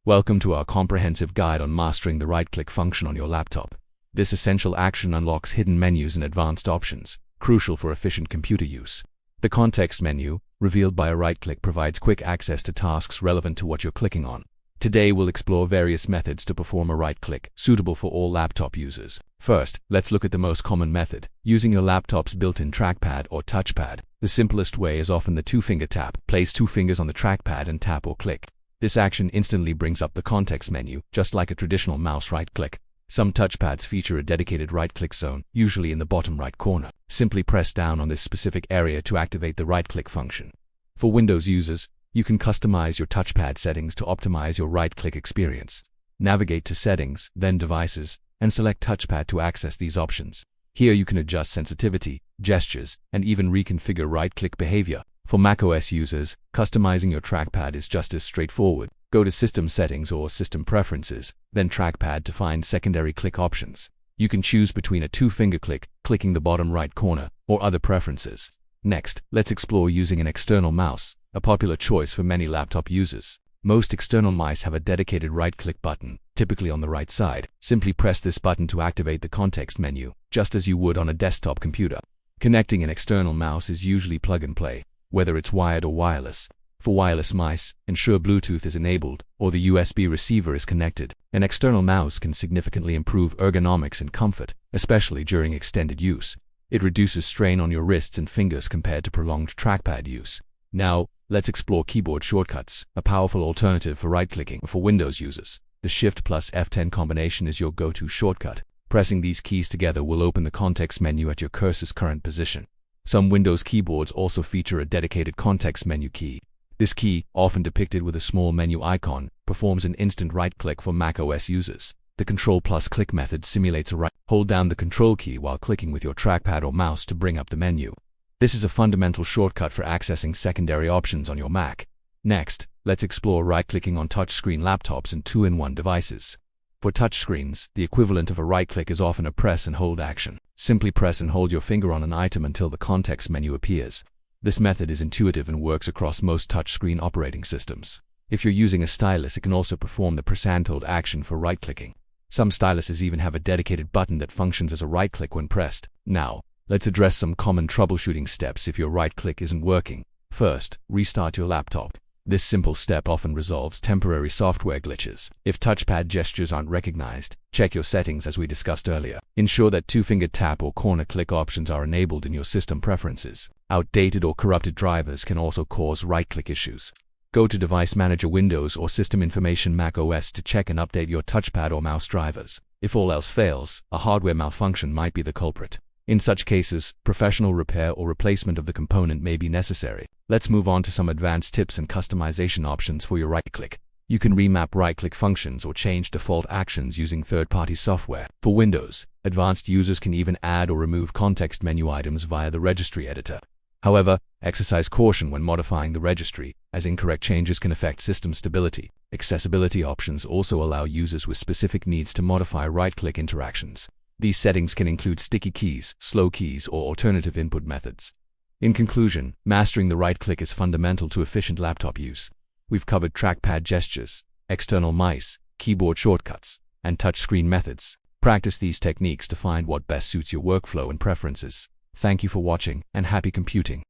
Welcome to our comprehensive guide on mastering the right-click function on your laptop. This essential action unlocks hidden menus and advanced options, crucial for efficient computer use. The context menu, revealed by a right-click, provides quick access to tasks relevant to what you're clicking on. Today we'll explore various methods to perform a right-click, suitable for all laptop users. First, let's look at the most common method, using your laptop's built-in trackpad or touchpad. The simplest way is often the two-finger tap. Place 2 fingers on the trackpad and tap or click. This action instantly brings up the context menu, just like a traditional mouse right-click. Some touchpads feature a dedicated right-click zone, usually in the bottom right corner. Simply press down on this specific area to activate the right-click function. For Windows users, you can customize your touchpad settings to optimize your right-click experience. Navigate to Settings, then Devices, and select Touchpad to access these options. Here you can adjust sensitivity, gestures, and even reconfigure right-click behavior. For macOS users, customizing your trackpad is just as straightforward. Go to System Settings or System Preferences, then Trackpad to find secondary click options. You can choose between a two-finger click, clicking the bottom right corner, or other preferences. Next, let's explore using an external mouse, a popular choice for many laptop users. Most external mice have a dedicated right-click button, typically on the right side. Simply press this button to activate the context menu, just as you would on a desktop computer. Connecting an external mouse is usually plug-and-play, whether it's wired or wireless. For wireless mice, ensure Bluetooth is enabled or the USB receiver is connected. An external mouse can significantly improve ergonomics and comfort, especially during extended use. It reduces strain on your wrists and fingers compared to prolonged trackpad use. Now, let's explore keyboard shortcuts, a powerful alternative for right-clicking. For Windows users, the Shift plus F10 combination is your go-to shortcut. Pressing these keys together will open the context menu at your cursor's current position. Some Windows keyboards also feature a dedicated context menu key. This key, often depicted with a small menu icon, performs an instant right-click for macOS users. The Control plus click method simulates a right. Hold down the Control key while clicking with your trackpad or mouse to bring up the menu. This is a fundamental shortcut for accessing secondary options on your Mac. Next, let's explore right-clicking on touchscreen laptops and two-in-one devices. For touchscreens, the equivalent of a right-click is often a press and hold action. Simply press and hold your finger on an item until the context menu appears. This method is intuitive and works across most touchscreen operating systems. If you're using a stylus, it can also perform the press and hold action for right-clicking. Some styluses even have a dedicated button that functions as a right-click when pressed. Now, let's address some common troubleshooting steps if your right-click isn't working. First, restart your laptop. This simple step often resolves temporary software glitches. If touchpad gestures aren't recognized, check your settings as we discussed earlier. Ensure that two-finger tap or corner click options are enabled in your system preferences. Outdated or corrupted drivers can also cause right-click issues. Go to Device Manager Windows or System Information macOS to check and update your touchpad or mouse drivers. If all else fails, a hardware malfunction might be the culprit. In such cases, professional repair or replacement of the component may be necessary. Let's move on to some advanced tips and customization options for your right-click. You can remap right-click functions or change default actions using third-party software. For Windows, advanced users can even add or remove context menu items via the registry editor. However, exercise caution when modifying the registry, as incorrect changes can affect system stability. Accessibility options also allow users with specific needs to modify right-click interactions. These settings can include sticky keys, slow keys, or alternative input methods. In conclusion, mastering the right-click is fundamental to efficient laptop use. We've covered trackpad gestures, external mice, keyboard shortcuts, and touchscreen methods. Practice these techniques to find what best suits your workflow and preferences. Thank you for watching, and happy computing.